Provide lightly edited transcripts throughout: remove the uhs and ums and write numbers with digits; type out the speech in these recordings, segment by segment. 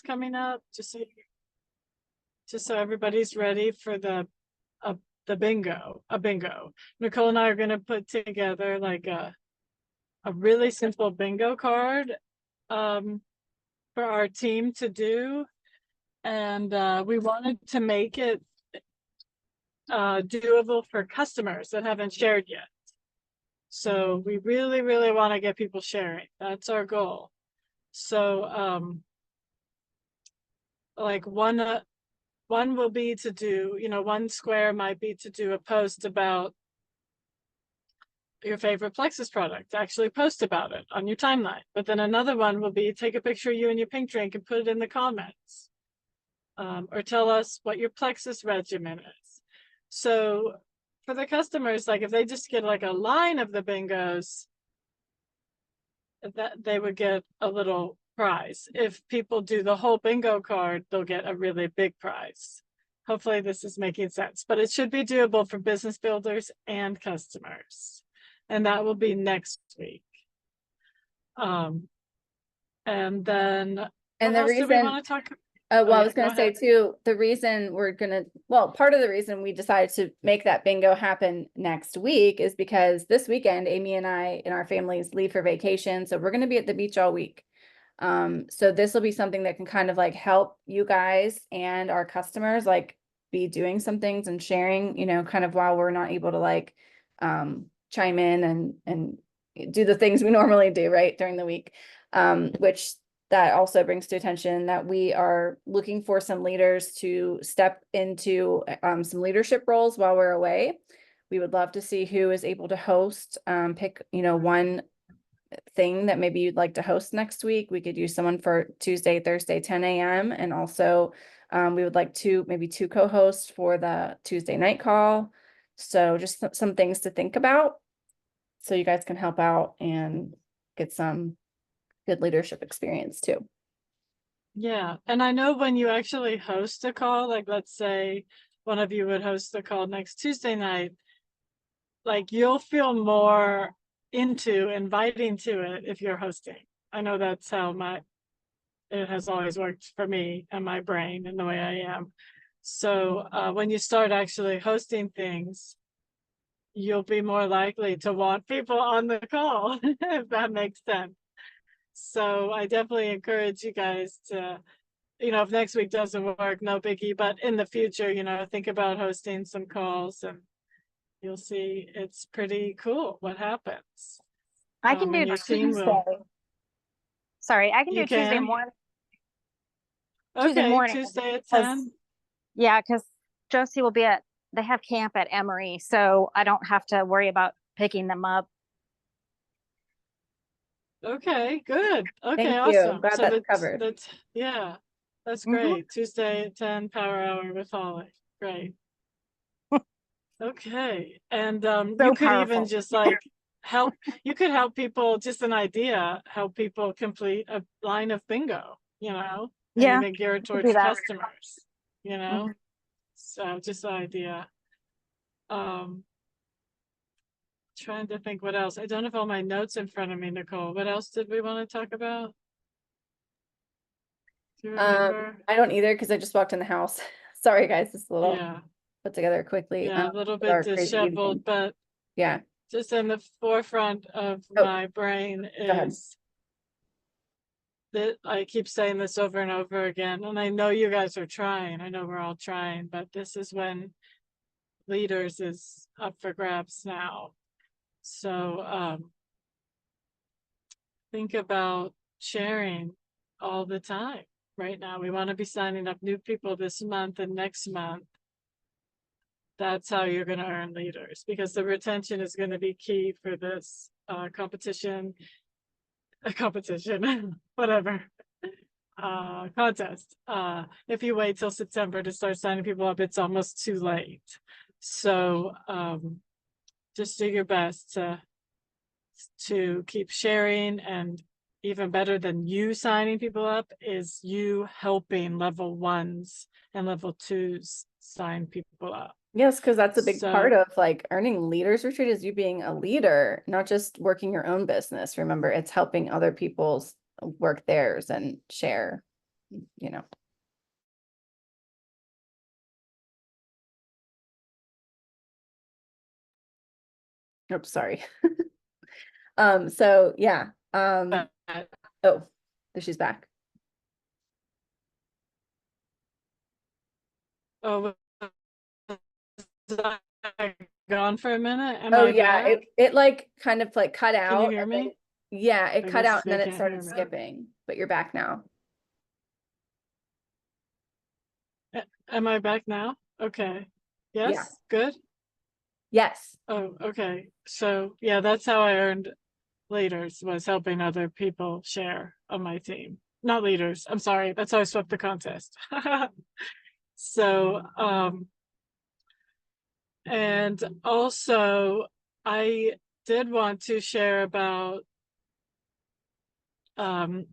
coming up, just so everybody's ready for the bingo, a bingo. Nicole and I are going to put together like a really simple bingo card for our team to do. And we wanted to make it doable for customers that haven't shared yet. So we really, really want to get people sharing. That's our goal. So like one will be to do, one square might be to do a post about your favorite Plexus product, actually post about it on your timeline. But then another one will be take a picture of you and your pink drink and put it in the comments. Or tell us what your Plexus regimen is. So for the customers, like if they just get like a line of the bingos, that they would get a little prize. If people do the whole bingo card, they'll get a really big prize. Hopefully this is making sense, but it should be doable for business builders and customers. And that will be next week. And then the reason we want to talk about? Well, I was going to say too, the reason part of the reason we decided to make that bingo happen next week is because this weekend, Amy and I and our families leave for vacation. So we're going to be at the beach all week. So this will be something that can kind of like help you guys and our customers like be doing some things and sharing, kind of while we're not able to like chime in and do the things we normally do right during the week, which that also brings to attention that we are looking for some leaders to step into some leadership roles while we're away. We would love to see who is able to host, pick, one thing that maybe you'd like to host next week. We could use someone for Tuesday, Thursday, 10 a.m. And also we would like maybe two co-hosts for the Tuesday night call. So just some things to think about so you guys can help out and get some good leadership experience too. Yeah. And I know when you actually host a call, like let's say one of you would host the call next Tuesday night, like you'll feel more into inviting to it if you're hosting. I know that's how it has always worked for me and my brain and the way I am. So when you start actually hosting things, you'll be more likely to want people on the call, if that makes sense. So I definitely encourage you guys to, if next week doesn't work, no biggie, but in the future, think about hosting some calls and you'll see it's pretty cool what happens. I can do Tuesday. Sorry, I can do Tuesday morning. Okay, Tuesday at 10. Yeah, because Josie will be they have camp at Emory, so I don't have to worry about picking them up. Okay, good. Okay, Thank awesome. You. Glad so that's covered. That's great. Tuesday at 10, Power Hour with Holly. Great. Okay, and you could even just like help. You could help people. Just an idea. Help people complete a line of bingo. Anything geared towards customers. So just an idea. Trying to think what else. I don't have all my notes in front of me, Nicole. What else did we want to talk about? Do you remember? I don't either because I just walked in the house. Sorry, guys. It's a little put together quickly. Yeah, a little bit disheveled, but yeah, just in the forefront of my brain is that I keep saying this over and over again, and I know you guys are trying. I know we're all trying, but this is when leaders is up for grabs now. So think about sharing all the time. Right now, we want to be signing up new people this month and next month. That's how you're going to earn leaders, because the retention is going to be key for this whatever, contest. If you wait till September to start signing people up, it's almost too late. So just do your best to keep sharing, and even better than you signing people up is you helping level 1s and level 2s sign people up. Yes, because that's a big part of like earning leaders retreat is you being a leader, not just working your own business. Remember, it's helping other people's work theirs and share. you know. Oops, sorry. So yeah, But, oh, there she's back. oh, was I gone for a minute? Am Oh I yeah, back? it like kind of like cut Can you out. hear And then, me? yeah, it I cut guess out and they then it can't started hear me. skipping, but you're back now. Am I back now? Okay. Yeah. Yes, good. Yes. Oh, okay. So yeah, that's how I earned leaders, was helping other people share on my team. Not leaders, I'm sorry. That's how I swept the contest. So, and also I did want to share about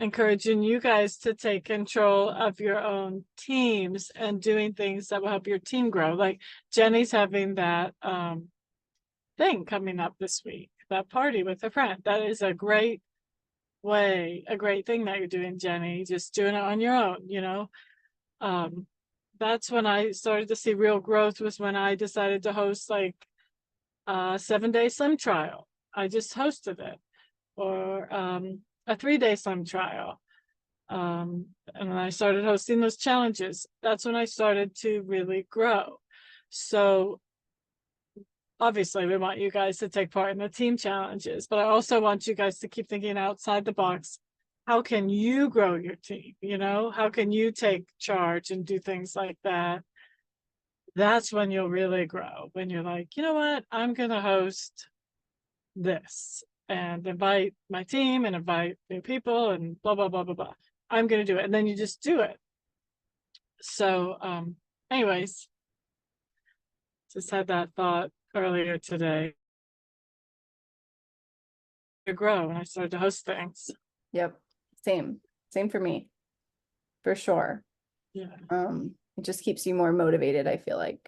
encouraging you guys to take control of your own teams and doing things that will help your team grow. Like Jenny's having that thing coming up this week, that party with a friend. That is a great way, a great thing that you're doing, Jenny, just doing it on your own, you know. That's when I started to see real growth, was when I decided to host like a 7-day slim trial. I just hosted it, or a 3-day slim trial. And then I started hosting those challenges. That's when I started to really grow. So obviously we want you guys to take part in the team challenges, but I also want you guys to keep thinking outside the box. How can you grow your team? You know, how can you take charge and do things like that? That's when you'll really grow. When you're like, you know what, I'm going to host this and invite my team and invite new people and blah, blah, blah, blah, blah. I'm going to do it. And then you just do it. So, anyways, just had that thought earlier today. To grow, and I started to host things. Yep. Same for me, for sure. Yeah. It just keeps you more motivated, I feel like,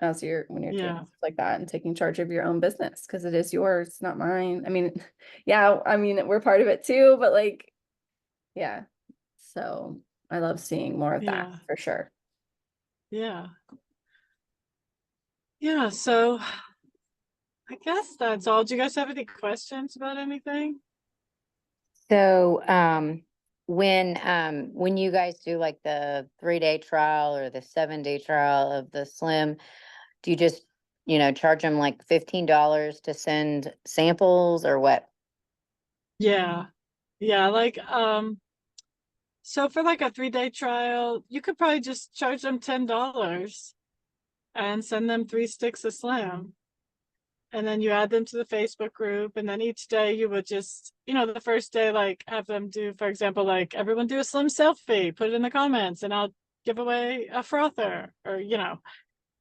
when you're doing Yeah. stuff like that and taking charge of your own business, because it is yours, not mine. I mean, yeah, I mean, we're part of it too, but like, yeah. So I love seeing more of that Yeah. for sure. Yeah. Yeah. So I guess that's all. Do you guys have any questions about anything? So, when you guys do like the 3-day trial or the 7-day trial of the slim, do you just, charge them like $15 to send samples or what? Yeah. Yeah. Like, so for like a 3-day trial, you could probably just charge them $10 and send them 3 sticks of slim. And then you add them to the Facebook group. And then each day you would just, the first day, like have them do, for example, like everyone do a slim selfie, put it in the comments, and I'll give away a frother, or,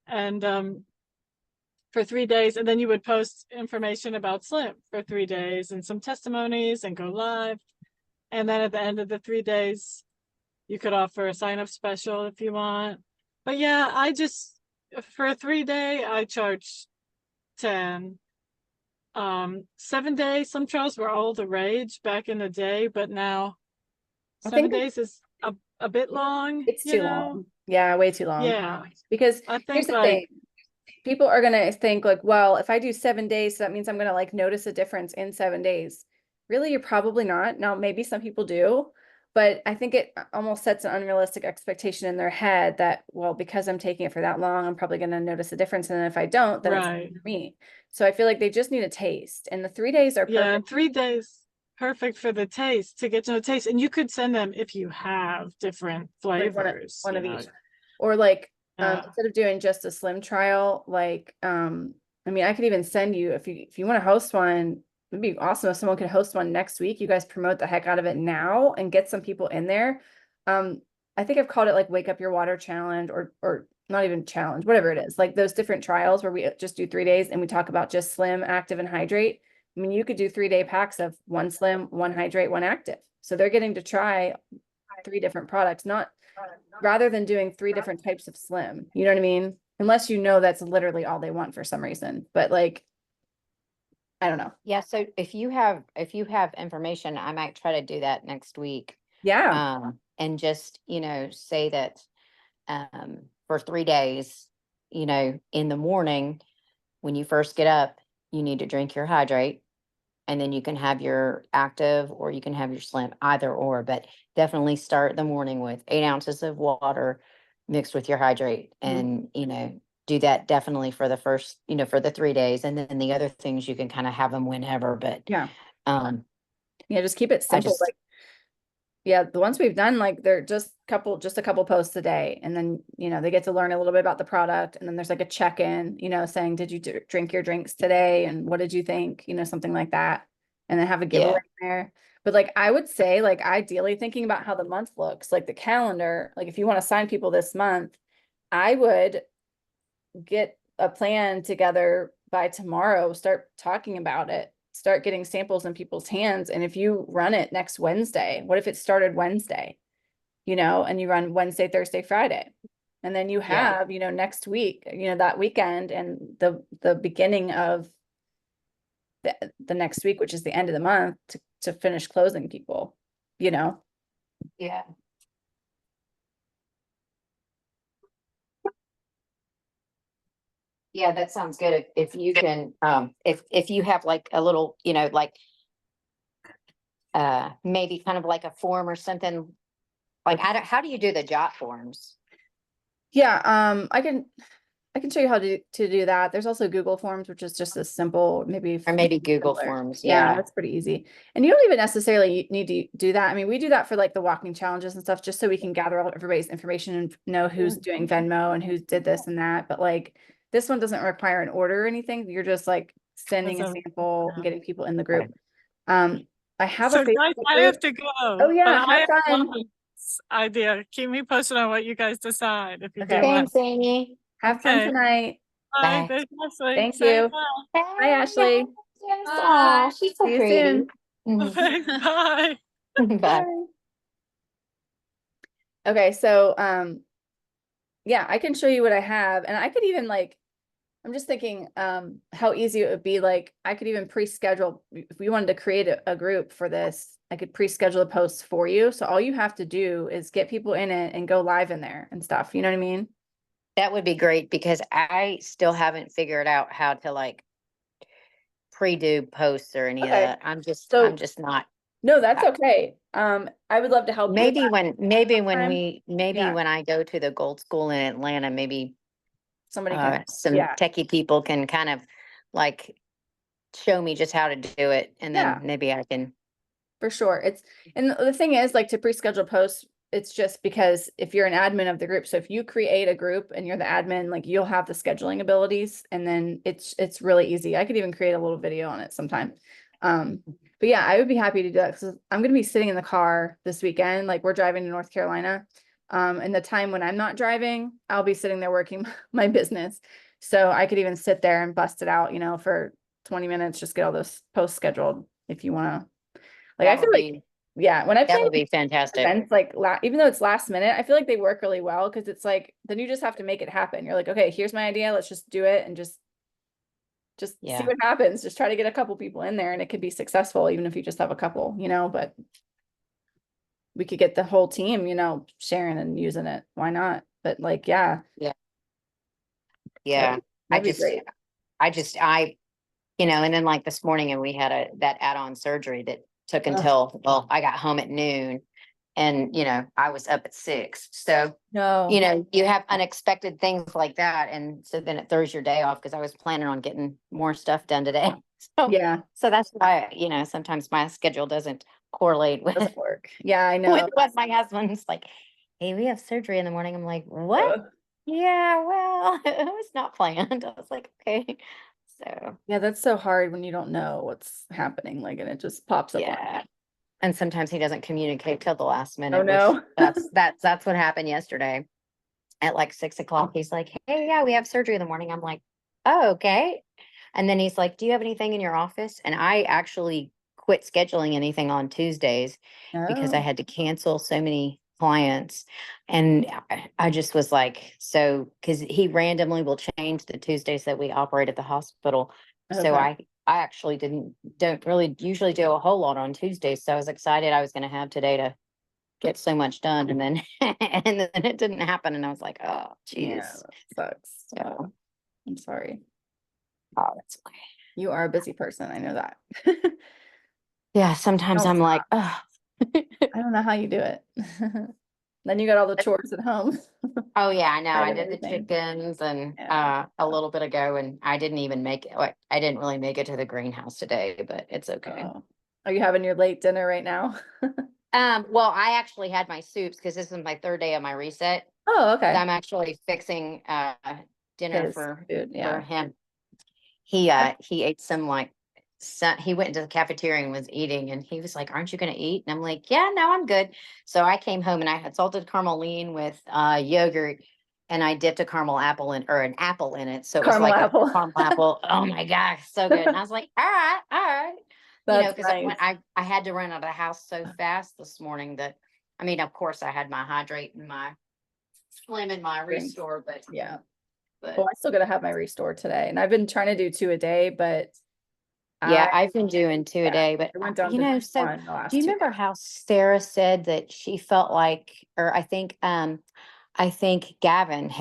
and for 3 days. And then you would post information about slim for 3 days and some testimonies and go live. And then at the end of the 3 days, you could offer a sign up special if you want. But yeah, for a 3-day, I charge 10. 7 days, some trials were all the rage back in the day, but now I 7 think days is a bit long. it's too long. Yeah, way too long. Yeah, Because I here's think the like, thing. People are gonna think like, well, if I do 7 days, so that means I'm gonna like notice a difference in 7 days. Really, you're probably not. Now, maybe some people do, but I think it almost sets an unrealistic expectation in their head that, well, because I'm taking it for that long, I'm probably gonna notice a difference. And then if I don't, then it's not right. for me. So I feel like they just need a taste. And the 3 days are Yeah, perfect. 3 days, perfect for the taste, to get to know the taste. And you could send them if you have different Like flavors. one you of know? each. Or like, Yeah. instead of doing just a slim trial, like, I mean, I could even send you, if you want to host one, it'd be awesome if someone could host one next week. You guys promote the heck out of it now and get some people in there. I think I've called it like Wake Up Your Water Challenge, or not even challenge, whatever it is, like those different trials where we just do 3 days and we talk about just slim, active, and hydrate. I mean, you could do 3-day packs of 1 slim, 1 hydrate, 1 active. So they're getting to try 3 different products, rather than doing 3 different types of slim. You know what I mean? Unless that's literally all they want for some reason. But like, I don't know. Yeah, so if you have information, I might try to do that next week. Yeah. and just, say that, for 3 days, in the morning, when you first get up, you need to drink your hydrate. And then you can have your active or you can have your slim, either or, but definitely start the morning with 8 ounces of water mixed with your hydrate. Mhm. And, do that definitely for the first, for the 3 days. And then the other things you can kind of have them whenever, but Yeah. um, Yeah, just keep it I simple. just, Like, yeah, the ones we've done, like they're just a couple posts a day. And then, they get to learn a little bit about the product. And then there's like a check-in, saying, did you drink your drinks today? And what did you think? Something like that. And then have a giveaway yeah, there. But like, I would say, like, ideally thinking about how the month looks, like the calendar, like if you want to sign people this month, I would get a plan together by tomorrow, start talking about it, start getting samples in people's hands. And if you run it next Wednesday, what if it started Wednesday, and you run Wednesday, Thursday, Friday? And then you yeah, have, next week, that weekend and the beginning of the next week, which is the end of the month to finish closing people, yeah. Yeah, that sounds good. If you can, if you have like a little, like, maybe kind of like a form or something, like, how do you do the jot forms? Yeah, I can show you how to do that. There's also Google Forms, which is just as simple, maybe Or maybe Google simpler. Forms, Yeah, yeah. that's pretty easy. And you don't even necessarily need to do that. I mean, we do that for like the walking challenges and stuff, just so we can gather all everybody's information and know who's doing Venmo and who did this and that. But like this one doesn't require an order or anything. You're just like sending a That's sample and getting people in the Okay. group. I have a So guys, Facebook I group. have to Oh go, but yeah, I have love fun. this idea. Keep me posted on what you guys decide if you do Okay. what. Thanks, Amy. Have fun Okay. tonight. Bye. Bye. There's Leslie. Thank Say you. bye. Bye, Ashley. Yes, Bye. aw, she's so See you pretty. soon. Bye. Bye. Okay, so yeah, I can show you what I have, and I could even like, I'm just thinking how easy it would be. Like I could even pre-schedule if we wanted to create a group for this. I could pre-schedule a post for you. So all you have to do is get people in it and go live in there and stuff. You know what I mean? That would be great because I still haven't figured out how to like pre-do posts or any of Okay. that. I'm So just not. no, that's I- okay. I would love to help you with Maybe that when, sometime. maybe Yeah, when I go to the Gold School in Atlanta, maybe somebody can. some Yeah, techie people can kind of like show me just how to do it, and then yeah. maybe I can. For sure. And the thing is, like, to pre-schedule posts, it's just because if you're an admin of the group, so if you create a group and you're the admin, like you'll have the scheduling abilities, and then it's really easy. I could even create a little video on it sometime. But yeah, I would be happy to do that because I'm gonna be sitting in the car this weekend. Like we're driving to North Carolina. And the time when I'm not driving, I'll be sitting there working my business. So I could even sit there and bust it out, for 20 minutes, just get all those posts scheduled if you want to. Like, I That feel would like, be yeah, when I that plan would be fantastic. events, like, even though it's last minute, I feel like they work really well because it's like, then you just have to make it happen. You're like, okay, here's my idea. Let's just do it and just see Yeah, what happens. Just try to get a couple people in there and it could be successful, even if you just have a couple, but we could get the whole team, sharing and using it. Why not? But like, yeah, yeah, that yeah. would, I that'd be just, great. and then like this morning, and we had that add-on surgery that took Ugh. until, well, I got home at noon, and I was up at 6. So No, you have unexpected things like that, and so then it throws your day off because I was planning on getting more stuff done today. So yeah, that's why sometimes my schedule doesn't correlate with doesn't work. Yeah, I with know. what my husband's like. Hey, we have surgery in the morning. I'm like, what? Ugh. Yeah, well, it was not planned. I was like, okay. So Yeah, that's so hard when you don't know what's happening, like, and it just pops up on you. yeah. And sometimes he doesn't communicate till the last Oh, minute, which no. that's what happened yesterday. At like 6 o'clock, he's like, hey, yeah, we have surgery in the morning. I'm like, oh, okay. And then he's like, do you have anything in your office? And I actually quit scheduling anything on Tuesdays because I Oh, had to cancel so many clients. And I just was like, so, because he randomly will change the Tuesdays that we operate at the hospital. So okay. I actually don't really usually do a whole lot on Tuesdays. So I was excited I was going to have today get so much done, and then and then it didn't happen, and I was like, oh, Yeah, geez. that sucks. So, I'm sorry. oh, that's okay. You are a busy person. I know that. Yeah, sometimes Don't I'm like, oh. I don't know how you do it. Then you got all the chores at home. Oh, yeah, I know. Kind I of did the everything. chickens and Yeah. a little bit ago, and I didn't even make it. Like, I didn't really make it to the greenhouse today, but it's okay. Oh. Are you having your late dinner right now? Well, I actually had my soups because this is my third day of my reset. Oh, So okay. I'm actually fixing dinner His for food, yeah. him. He ate some like he went into the cafeteria and was eating, and he was like, "Aren't you gonna eat?" And I'm like, "Yeah, no, I'm good." So I came home and I had salted caramel lean with yogurt, and I dipped a caramel apple in or an apple in it. So it was Caramel like apple. a caramel apple. Oh my gosh, so good. And I was like, all right, all right. That's Because nice. I had to run out of the house so fast this morning that I mean, of course, I had my hydrate and my slim and my Drinks. restore, but Yeah. but Well, I still gotta have my restore today, and I've been trying to do 2 a day, but yeah, I've been doing 2 a yeah, day. But I went down you to know, just so one the last do you 2 remember days. how Sarah said that she felt like, or I think Gavin had